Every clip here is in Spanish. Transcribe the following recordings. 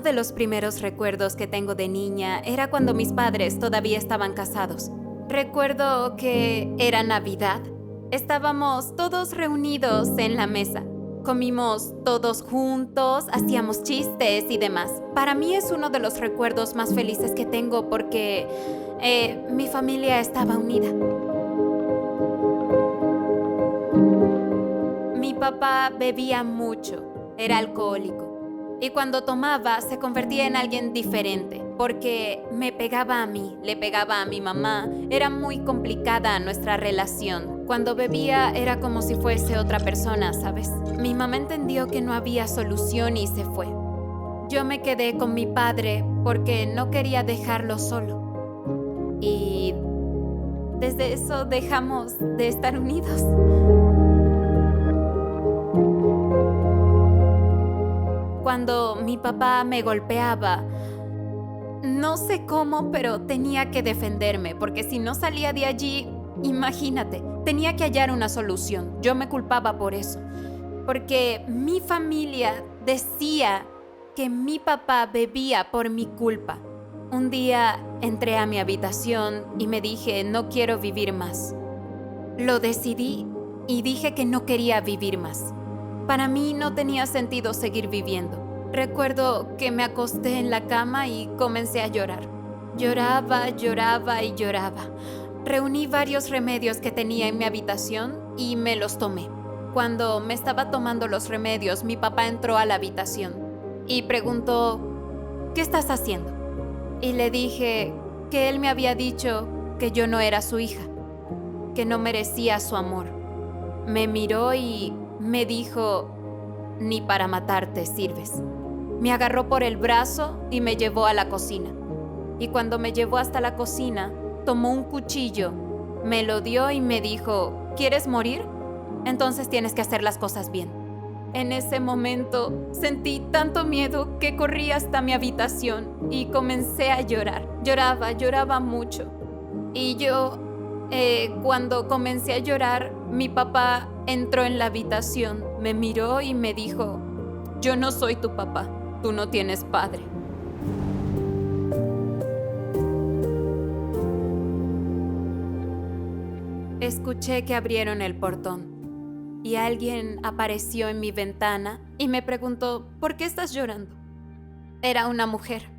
de los primeros recuerdos que tengo de niña era cuando mis padres todavía estaban casados. Recuerdo que era Navidad. Estábamos todos reunidos en la mesa. Comimos todos juntos, hacíamos chistes y demás. Para mí es uno de los recuerdos más felices que tengo porque mi familia estaba unida. Mi papá bebía mucho, era alcohólico. Y cuando tomaba se convertía en alguien diferente, porque me pegaba a mí, le pegaba a mi mamá. Era muy complicada nuestra relación. Cuando bebía era como si fuese otra persona, ¿sabes? Mi mamá entendió que no había solución y se fue. Yo me quedé con mi padre porque no quería dejarlo solo. Y desde eso dejamos de estar unidos. Cuando mi papá me golpeaba, no sé cómo, pero tenía que defenderme, porque si no salía de allí, imagínate, tenía que hallar una solución. Yo me culpaba por eso, porque mi familia decía que mi papá bebía por mi culpa. Un día entré a mi habitación y me dije, no quiero vivir más. Lo decidí y dije que no quería vivir más. Para mí no tenía sentido seguir viviendo. Recuerdo que me acosté en la cama y comencé a llorar. Lloraba, lloraba y lloraba. Reuní varios remedios que tenía en mi habitación y me los tomé. Cuando me estaba tomando los remedios, mi papá entró a la habitación y preguntó, ¿qué estás haciendo? Y le dije que él me había dicho que yo no era su hija, que no merecía su amor. Me miró y me dijo, ni para matarte sirves. Me agarró por el brazo y me llevó a la cocina. Y cuando me llevó hasta la cocina, tomó un cuchillo, me lo dio y me dijo, ¿quieres morir? Entonces tienes que hacer las cosas bien. En ese momento sentí tanto miedo que corrí hasta mi habitación y comencé a llorar. Lloraba mucho. Y cuando comencé a llorar, mi papá entró en la habitación, me miró y me dijo, yo no soy tu papá, tú no tienes padre. Escuché que abrieron el portón y alguien apareció en mi ventana y me preguntó, ¿por qué estás llorando? Era una mujer.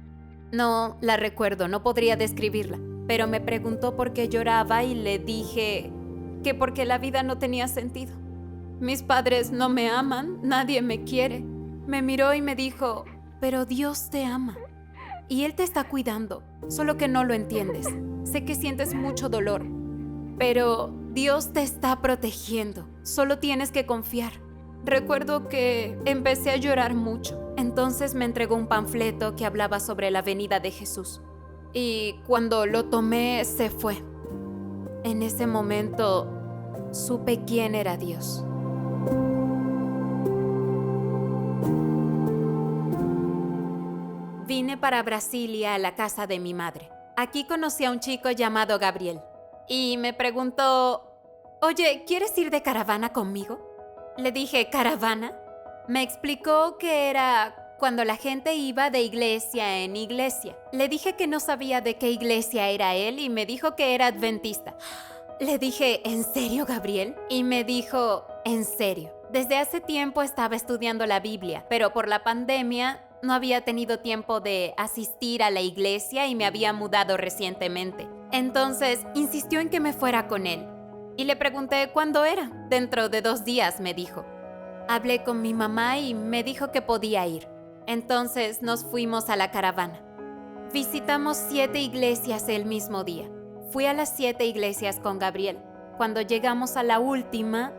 No la recuerdo, no podría describirla, pero me preguntó por qué lloraba y le dije que porque la vida no tenía sentido. Mis padres no me aman, nadie me quiere. Me miró y me dijo, pero Dios te ama y Él te está cuidando, solo que no lo entiendes. Sé que sientes mucho dolor, pero Dios te está protegiendo, solo tienes que confiar. Recuerdo que empecé a llorar mucho. Entonces me entregó un panfleto que hablaba sobre la venida de Jesús. Y cuando lo tomé, se fue. En ese momento, supe quién era Dios. Vine para Brasilia a la casa de mi madre. Aquí conocí a un chico llamado Gabriel. Y me preguntó, oye, ¿quieres ir de caravana conmigo? Le dije, ¿caravana? Me explicó que era cuando la gente iba de iglesia en iglesia. Le dije que no sabía de qué iglesia era él y me dijo que era adventista. Le dije, ¿en serio, Gabriel? Y me dijo, ¿en serio? Desde hace tiempo estaba estudiando la Biblia, pero por la pandemia no había tenido tiempo de asistir a la iglesia y me había mudado recientemente. Entonces, insistió en que me fuera con él. Y le pregunté cuándo era. Dentro de 2 días, me dijo. Hablé con mi mamá y me dijo que podía ir. Entonces nos fuimos a la caravana. Visitamos 7 iglesias el mismo día. Fui a las 7 iglesias con Gabriel. Cuando llegamos a la última,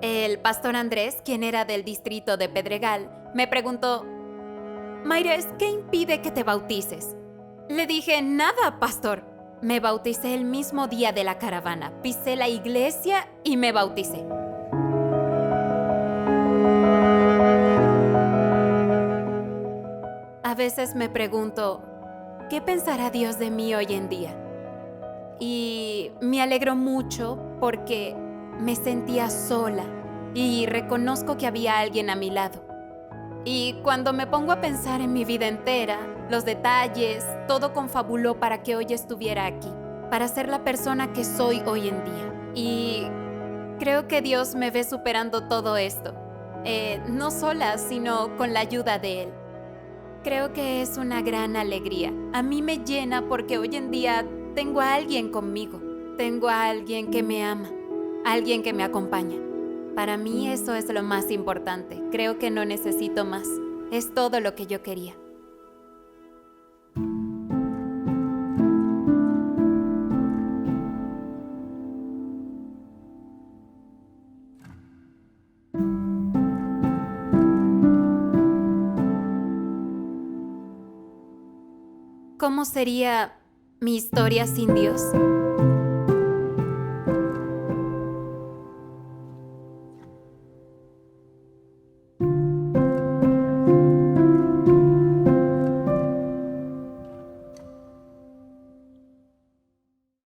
el pastor Andrés, quien era del distrito de Pedregal, me preguntó, Mayres, ¿qué impide que te bautices? Le dije, nada, pastor. Me bauticé el mismo día de la caravana. Pisé la iglesia y me bauticé. A veces me pregunto, ¿qué pensará Dios de mí hoy en día? Y me alegro mucho porque me sentía sola y reconozco que había alguien a mi lado. Y cuando me pongo a pensar en mi vida entera, los detalles, todo confabuló para que hoy estuviera aquí, para ser la persona que soy hoy en día. Y creo que Dios me ve superando todo esto, no sola, sino con la ayuda de Él. Creo que es una gran alegría. A mí me llena porque hoy en día tengo a alguien conmigo, tengo a alguien que me ama, alguien que me acompaña. Para mí eso es lo más importante. Creo que no necesito más. Es todo lo que yo quería. ¿Cómo sería mi historia sin Dios?